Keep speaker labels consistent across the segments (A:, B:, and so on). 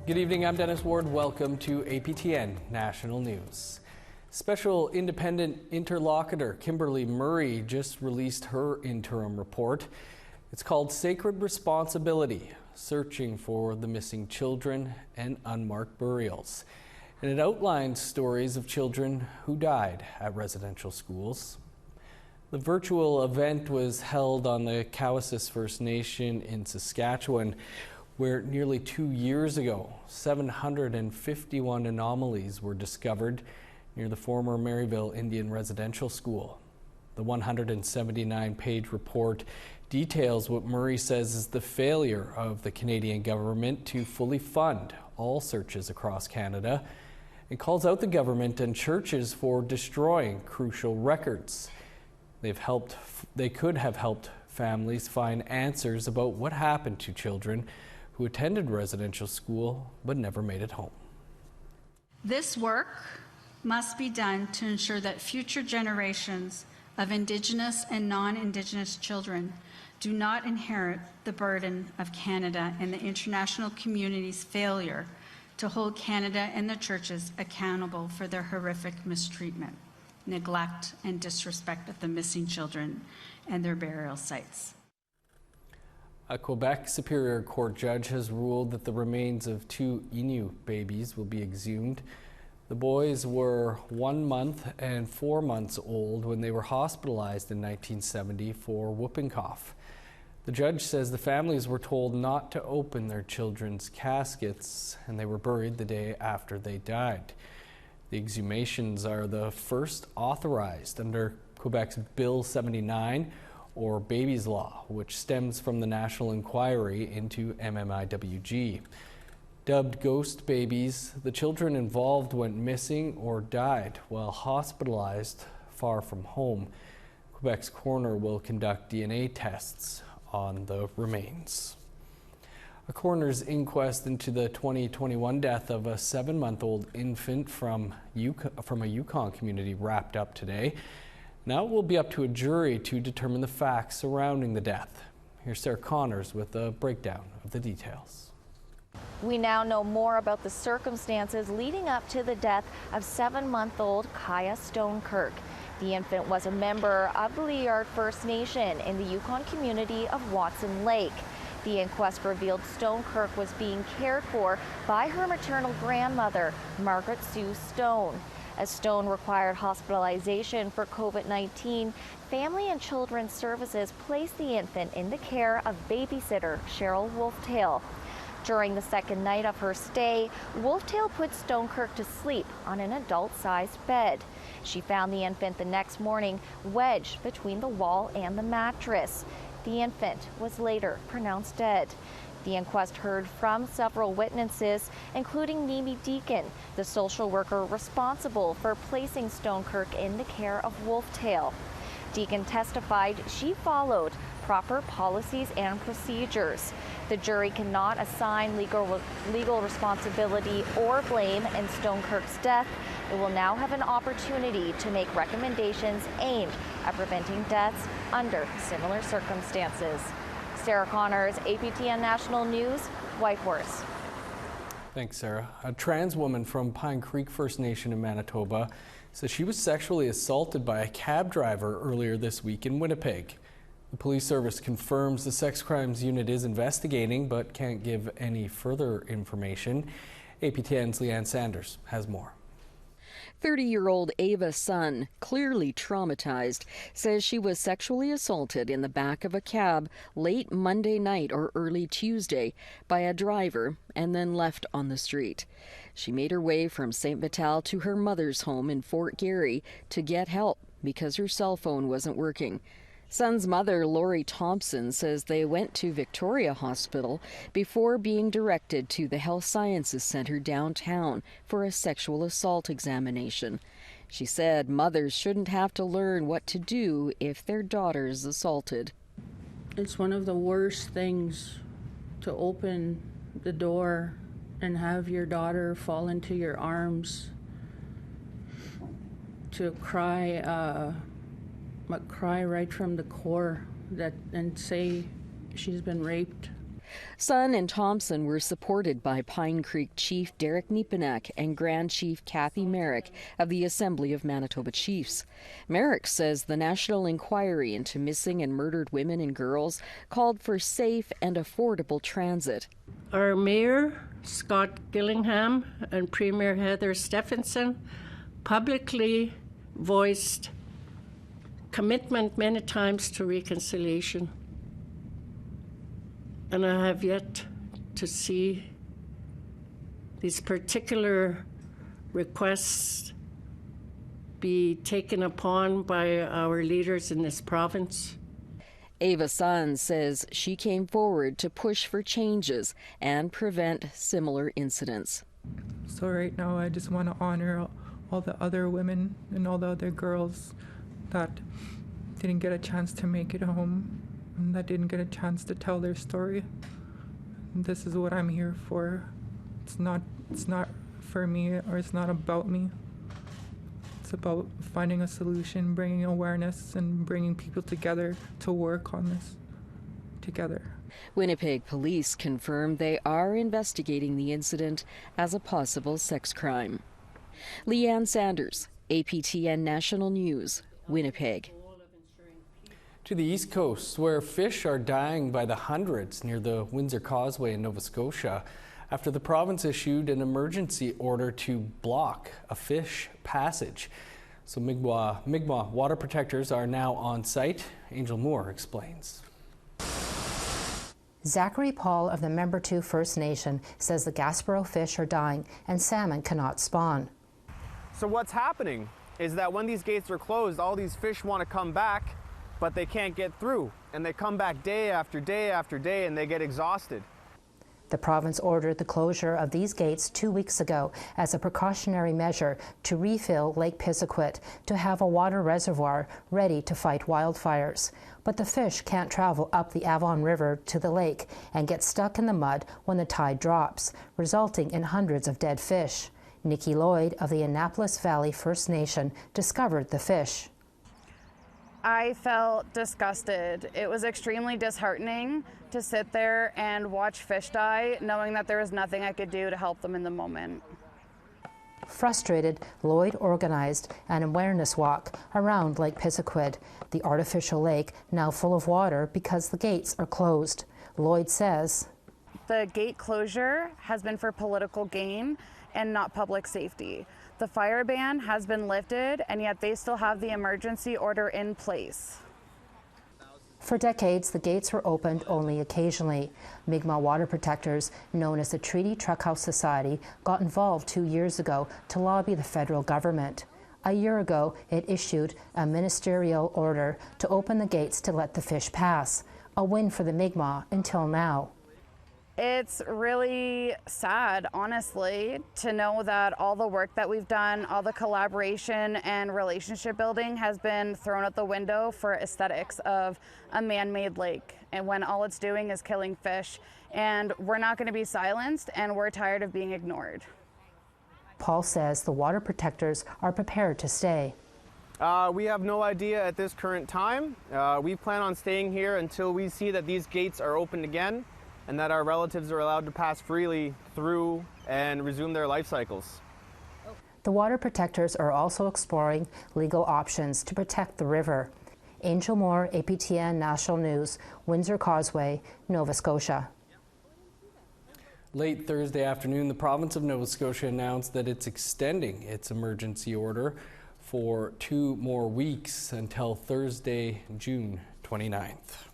A: Good evening, I'm Dennis Ward. Welcome to APTN National News. Special Independent Interlocutor Kimberly Murray just released her interim report. It's called Sacred Responsibility, Searching for the Missing Children and Unmarked Burials. And it outlines stories of children who died at residential schools. The virtual event was held on the Cowessess First Nation in Saskatchewan, where nearly 2 years ago, 751 anomalies were discovered near the former Maryville Indian Residential School. The 179-page report details what Murray says is the failure of the Canadian government to fully fund all searches across Canada. It calls out the government and churches for destroying crucial records. They could have helped families find answers about what happened to children who attended residential school but never made it home.
B: This work must be done to ensure that future generations of Indigenous and non-Indigenous children do not inherit the burden of Canada and the international community's failure to hold Canada and the churches accountable for their horrific mistreatment, neglect, and disrespect of the missing children and their burial sites.
A: A Quebec Superior Court judge has ruled that the remains of 2 Innu babies will be exhumed. The boys were 1 month and 4 months old when they were hospitalized in 1970 for whooping cough. The judge says the families were told not to open their children's caskets, and they were buried the day after they died. The exhumations are the first authorized under Quebec's Bill 79, or Baby's Law, which stems from the National Inquiry into MMIWG. Dubbed ghost babies, the children involved went missing or died while hospitalized far from home. Quebec's coroner will conduct DNA tests on the remains. A coroner's inquest into the 2021 death of a 7-month-old infant from a Yukon community wrapped up today. Now it will be up to a jury to determine the facts surrounding the death. Here's Sarah Connors with a breakdown of the details.
C: We now know more about the circumstances leading up to the death of 7-month-old Kaya Stonekirk. The infant was a member of the Liard First Nation in the Yukon community of Watson Lake. The inquest revealed Stonekirk was being cared for by her maternal grandmother, Margaret Sue Stone. As Stone required hospitalization for COVID-19, Family and Children's Services placed the infant in the care of babysitter Cheryl Wolftail. During the second night of her stay, Wolftail put Stonekirk to sleep on an adult-sized bed. She found the infant the next morning wedged between the wall and the mattress. The infant was later pronounced dead. The inquest heard from several witnesses, including Mimi Deacon, the social worker responsible for placing Stonekirk in the care of Wolftail. Deacon testified she followed proper policies and procedures. The jury cannot assign legal responsibility or blame in Stonekirk's death. It will now have an opportunity to make recommendations aimed at preventing deaths under similar circumstances. Sarah Connors, APTN National News, Whitehorse.
A: Thanks, Sarah. A trans woman from Pine Creek First Nation in Manitoba says she was sexually assaulted by a cab driver earlier this week in Winnipeg. The police service confirms the sex crimes unit is investigating but can't give any further information. APTN's Leanne Sanders has more.
D: 30-year-old Ava Sun, clearly traumatized, says she was sexually assaulted in the back of a cab late Monday night or early Tuesday by a driver and then left on the street. She made her way from St. Vital to her mother's home in Fort Garry to get help because her cell phone wasn't working. Sun's mother, Lori Thompson, says they went to Victoria Hospital before being directed to the Health Sciences Center downtown for a sexual assault examination. She said mothers shouldn't have to learn what to do if their daughter is assaulted.
E: It's one of the worst things to open the door and have your daughter fall into your arms, to cry right from the core and say she's been raped.
D: Sun and Thompson were supported by Pine Creek Chief Derek Nepanak and Grand Chief Kathy Merrick of the Assembly of Manitoba Chiefs. Merrick says the national inquiry into missing and murdered women and girls called for safe and affordable transit.
F: Our Mayor, Scott Gillingham, and Premier Heather Stephenson publicly voiced commitment many times to reconciliation. And I have yet to see these particular requests be taken upon by our leaders in this province.
D: Ava Sun says she came forward to push for changes and prevent similar incidents.
G: So right now I just want to honor all the other women and all the other girls that didn't get a chance to make it home and that didn't get a chance to tell their story. This is what I'm here for. It's not for me, or it's not about me. It's about finding a solution, bringing awareness, and bringing people together to work on this together.
D: Winnipeg police confirmed they are investigating the incident as a possible sex crime. Leanne Sanders, APTN National News, Winnipeg.
A: To the east coast, where fish are dying by the hundreds near the Windsor Causeway in Nova Scotia, after the province issued an emergency order to block a fish passage. So Mi'kmaq water protectors are now on site. Angel Moore explains.
H: Zachary Paul of the Member 2 First Nation says the Gaspereau fish are dying and salmon cannot spawn.
I: So what's happening is that when these gates are closed, all these fish want to come back, but they can't get through. And they come back day after day after day, and they get exhausted.
H: The province ordered the closure of these gates 2 weeks ago as a precautionary measure to refill Lake Pisiquid to have a water reservoir ready to fight wildfires. But the fish can't travel up the Avon River to the lake and get stuck in the mud when the tide drops, resulting in hundreds of dead fish. Nikki Lloyd of the Annapolis Valley First Nation discovered the fish.
J: I felt disgusted. It was extremely disheartening to sit there and watch fish die, knowing that there was nothing I could do to help them in the moment.
H: Frustrated, Lloyd organized an awareness walk around Lake Pisiquid, the artificial lake now full of water because the gates are closed. Lloyd says,
J: "The gate closure has been for political gain and not public safety. The fire ban has been lifted, and yet they still have the emergency order in place."
H: For decades, the gates were opened only occasionally. Mi'kmaq water protectors, known as the Treaty Truckhouse Society, got involved 2 years ago to lobby the federal government. A year ago, it issued a ministerial order to open the gates to let the fish pass. A win for the Mi'kmaq until now.
J: It's really sad, honestly, to know that all the work that we've done, all the collaboration and relationship building has been thrown out the window for aesthetics of a man-made lake, and when all it's doing is killing fish. And we're not going to be silenced, and we're tired of being ignored.
H: Paul says the water protectors are prepared to stay.
I: We have no idea at this current time. We plan on staying here until we see that these gates are opened again, and that our relatives are allowed to pass freely through and resume their life cycles.
H: The water protectors are also exploring legal options to protect the river. Angel Moore, APTN National News, Windsor Causeway, Nova Scotia.
A: Late Thursday afternoon, the province of Nova Scotia announced that it's extending its emergency order for 2 more weeks until Thursday, June 29th.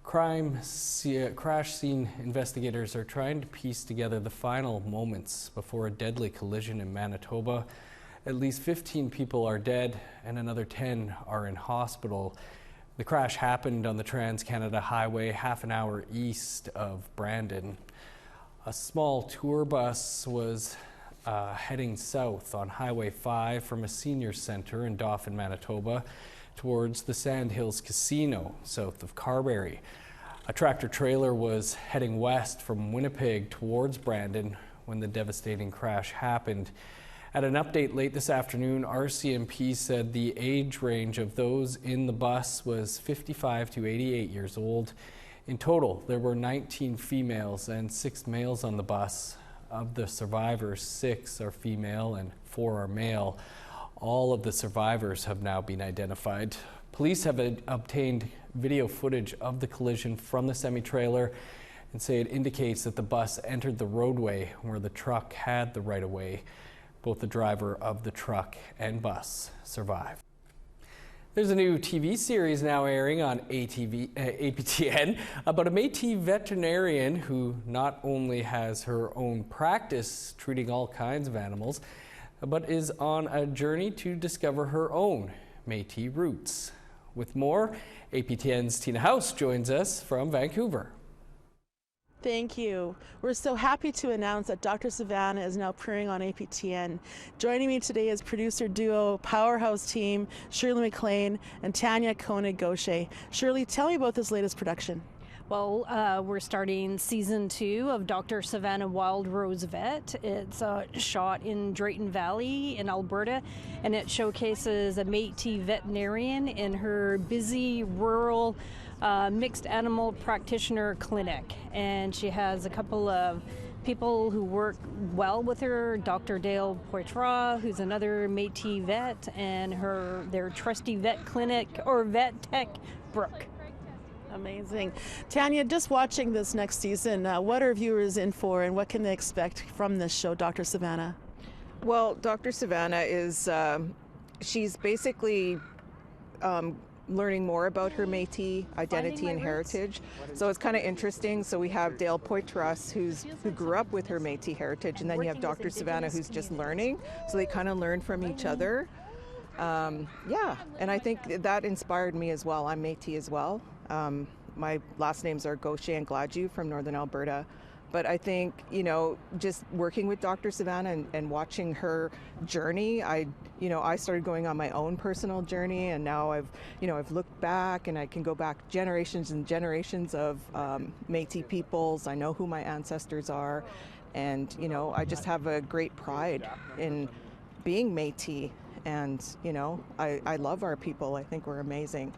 A: Crash scene investigators are trying to piece together the final moments before a deadly collision in Manitoba. At least 15 people are dead and another 10 are in hospital. The crash happened on the Trans-Canada Highway half an hour east of Brandon. A small tour bus was heading south on Highway 5 from a senior center in Dauphin, Manitoba, towards the Sandhills Casino, south of Carberry. A tractor-trailer was heading west from Winnipeg towards Brandon when the devastating crash happened. At an update late this afternoon, RCMP said the age range of those in the bus was 55 to 88 years old. In total, there were 19 females and 6 males on the bus. Of the survivors, 6 are female and 4 are male. All of the survivors have now been identified. Police have obtained video footage of the collision from the semi-trailer and say it indicates that the bus entered the roadway where the truck had the right-of-way. Both the driver of the truck and bus survived. There's a new TV series now airing on APTN about a Métis veterinarian who not only has her own practice treating all kinds of animals, but is on a journey to discover her own Métis roots. With more, APTN's Tina House joins us from Vancouver.
K: Thank you. We're so happy to announce that Dr. Savannah is now appearing on APTN. Joining me today is producer duo Powerhouse team Shirley McLean and Tanya Koenig-Gaucher. Shirley, tell me about this latest production.
L: Well, we're starting season 2 of Dr. Savannah Wild Rose Vet. It's shot in Drayton Valley in Alberta, and it showcases a Métis veterinarian in her busy rural mixed animal practitioner clinic. And she has a couple of people who work well with her, Dr. Dale Poitras, who's another Métis vet, and their trusty vet clinic, or vet tech, Brooke.
K: Amazing. Tanya, just watching this next season, what are viewers in for and what can they expect from this show, Dr. Savannah?
M: Well, Dr. Savannah is, she's basically learning more about her Métis identity and heritage. So it's kind of interesting. So we have Dale Poitras, who grew up with her Métis heritage, and then you have Dr. Savannah, who's just learning. So they kind of learn from each other. Yeah, and I think that inspired me as well. I'm Métis as well. My last names are Gaucher and Gladue from Northern Alberta. But I think, you know, just working with Dr. Savannah and watching her journey, I started going on my own personal journey, and now I've looked back and I can go back generations and generations of Métis peoples. I know who my ancestors are, and, you know, I just have a great pride in being Métis, and, you know, I love our people. I think we're amazing.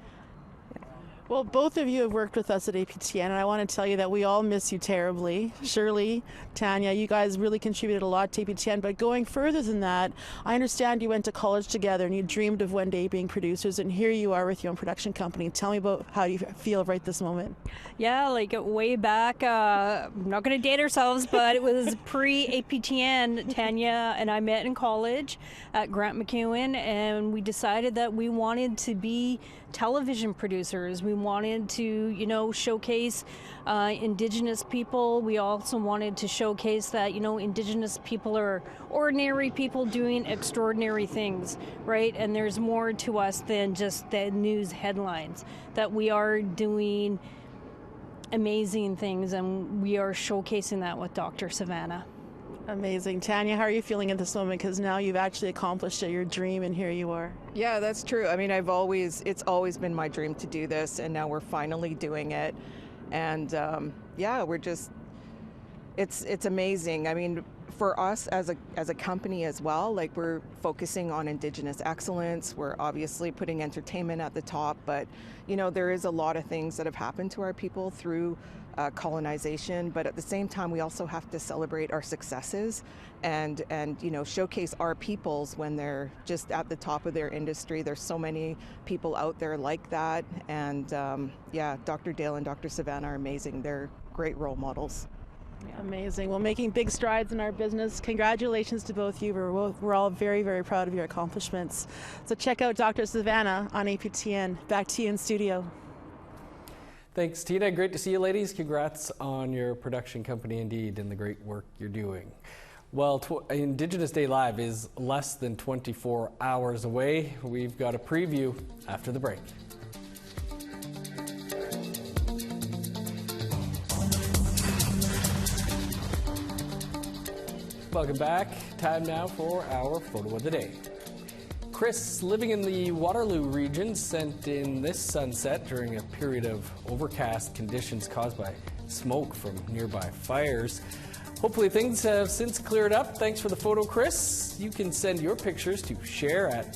K: Well, both of you have worked with us at APTN, and I want to tell you that we all miss you terribly. Shirley, Tanya, you guys really contributed a lot to APTN, but going further than that, I understand you went to college together and you dreamed of one day being producers, and here you are with your own production company. Tell me about how you feel right this moment.
L: Yeah, like way back, I'm not going to date ourselves, but it was pre-APTN. Tanya and I met in college at Grant MacEwan, and we decided that we wanted to be television producers. We wanted to, you know, showcase Indigenous people. We also wanted to showcase that, you know, Indigenous people are ordinary people doing extraordinary things, right? And there's more to us than just the news headlines, that we are doing amazing things, and we are showcasing that with Dr. Savannah.
K: Amazing. Tanya, how are you feeling at this moment? Because now you've actually accomplished your dream, and here you are.
M: Yeah, that's true. I mean, it's always been my dream to do this, and now we're finally doing it. And yeah, it's amazing. I mean, for us as a company as well, like, we're focusing on Indigenous excellence. We're obviously putting entertainment at the top, but, you know, there is a lot of things that have happened to our people through colonization, but at the same time we also have to celebrate our successes and you know, showcase our peoples when they're just at the top of their industry. There's so many people out there like that, and yeah, Dr. Dale and Dr. Savannah are amazing. They're great role models.
K: Amazing. Well, making big strides in our business. Congratulations to both of you. We're all very, very proud of your accomplishments. So check out Dr. Savannah on APTN. Back to you in studio.
A: Thanks, Tina. Great to see you, ladies. Congrats on your production company, indeed, and the great work you're doing. Well, Indigenous Day Live is less than 24 hours away. We've got a preview after the break. Welcome back. Time now for our photo of the day. Chris, living in the Waterloo region, sent in this sunset during a period of overcast conditions caused by smoke from nearby fires. Hopefully things have since cleared up. Thanks for the photo, Chris. You can send your pictures to share@aptn.ca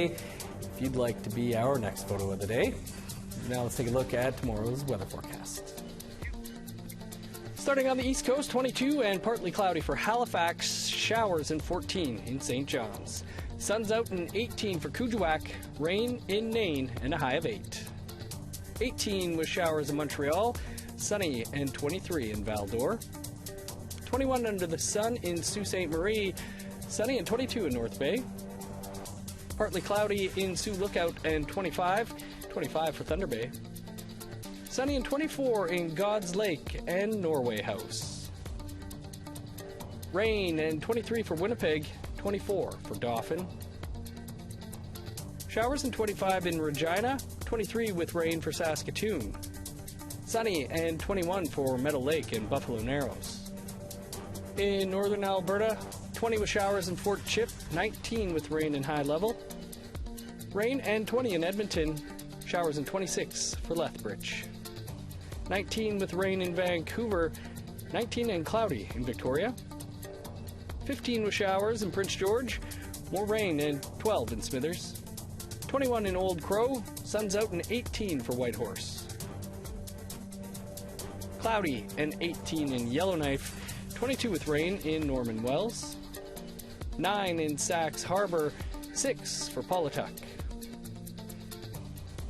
A: if you'd like to be our next photo of the day. Now let's take a look at tomorrow's weather forecast. Starting on the east coast, 22 and partly cloudy for Halifax, showers and 14 in St. John's. Sun's out and 18 for Kuujjuaq, rain in Nain and a high of 8. 18 with showers in Montreal, sunny and 23 in Val-d'Or. 21 under the sun in Sault Ste. Marie, sunny and 22 in North Bay. Partly cloudy in Sioux Lookout and 25 for Thunder Bay. Sunny and 24 in God's Lake and Norway House. Rain and 23 for Winnipeg, 24 for Dauphin. Showers and 25 in Regina, 23 with rain for Saskatoon. Sunny and 21 for Meadow Lake and Buffalo Narrows. In northern Alberta, 20 with showers in Fort Chip, 19 with rain and high level. Rain and 20 in Edmonton, showers and 26 for Lethbridge. 19 with rain in Vancouver, 19 and cloudy in Victoria. 15 with showers in Prince George, more rain and 12 in Smithers. 21 in Old Crow, sun's out and 18 for Whitehorse. Cloudy and 18 in Yellowknife, 22 with rain in Norman Wells. 9 in Sax Harbor, 6 for Paulatuck.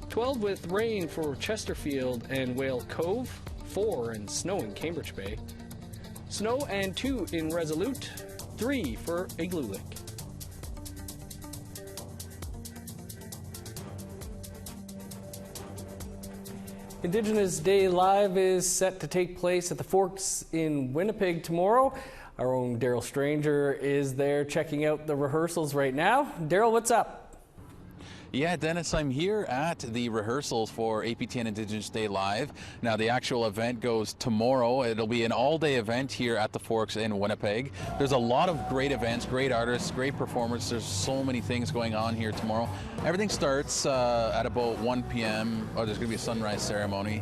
A: 12 with rain for Chesterfield and Whale Cove, 4 in snow in Cambridge Bay. Snow and 2 in Resolute, 3 for Igloolik. Indigenous Day Live is set to take place at the Forks in Winnipeg tomorrow. Our own Daryl Stranger is there checking out the rehearsals right now. Daryl, what's up?
N: Yeah, Dennis, I'm here at the rehearsals for APTN Indigenous Day Live. Now, the actual event goes tomorrow. It'll be an all-day event here at the Forks in Winnipeg. There's a lot of great events, great artists, great performers. There's so many things going on here tomorrow. Everything starts at about 1 p.m. Oh, there's going to be a sunrise ceremony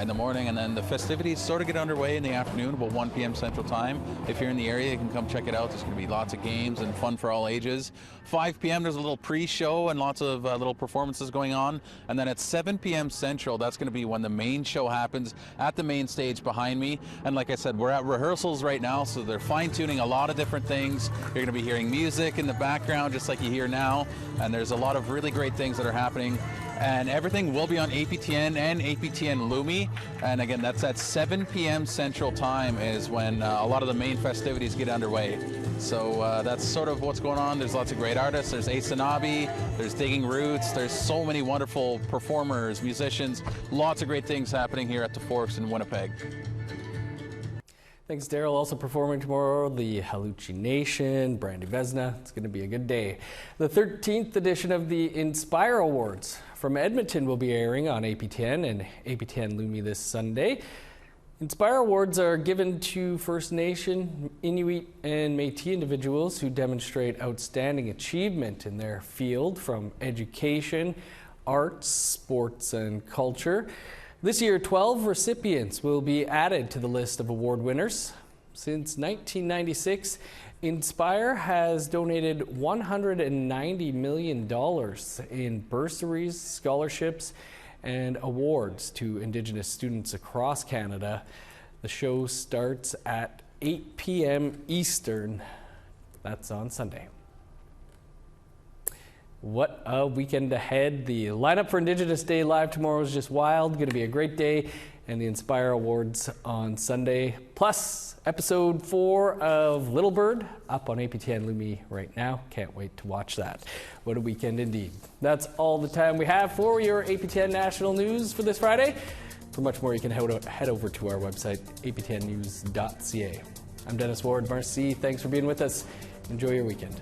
N: in the morning, and then the festivities sort of get underway in the afternoon, about 1 p.m. Central Time. If you're in the area, you can come check it out. There's going to be lots of games and fun for all ages. 5 p.m. there's a little pre-show and lots of little performances going on, and then at 7 p.m. Central, that's going to be when the main show happens at the main stage behind me. And like I said, we're at rehearsals right now, so they're fine-tuning a lot of different things. You're going to be hearing music in the background just like you hear now, and there's a lot of really great things that are happening. And everything will be on APTN and APTN Lumi. And again, that's at 7 p.m. Central Time is when a lot of the main festivities get underway. So that's sort of what's going on. There's lots of great artists. There's Asanabi, there's Digging Roots, there's so many wonderful performers, musicians, lots of great things happening here at the Forks in Winnipeg.
A: Thanks, Daryl. Also performing tomorrow, the Haluchi Nation, Brandy Vesna. It's going to be a good day. The 13th edition of the Inspire Awards from Edmonton will be airing on APTN and APTN Lumi this Sunday. Inspire Awards are given to First Nation, Inuit, and Métis individuals who demonstrate outstanding achievement in their field, from education, arts, sports, and culture. This year, 12 recipients will be added to the list of award winners. Since 1996, Inspire has donated $190 million in bursaries, scholarships, and awards to Indigenous students across Canada. The show starts at 8 p.m. Eastern. That's on Sunday. What a weekend ahead. The lineup for Indigenous Day Live tomorrow is just wild. Going to be a great day. And the Inspire Awards on Sunday. Plus, episode 4 of Little Bird up on APTN Lumi right now. Can't wait to watch that. What a weekend indeed. That's all the time we have for your APTN National News for this Friday. For much more, you can head over to our website, aptnnews.ca. I'm Dennis Ward. Marcy, thanks for being with us. Enjoy your weekend.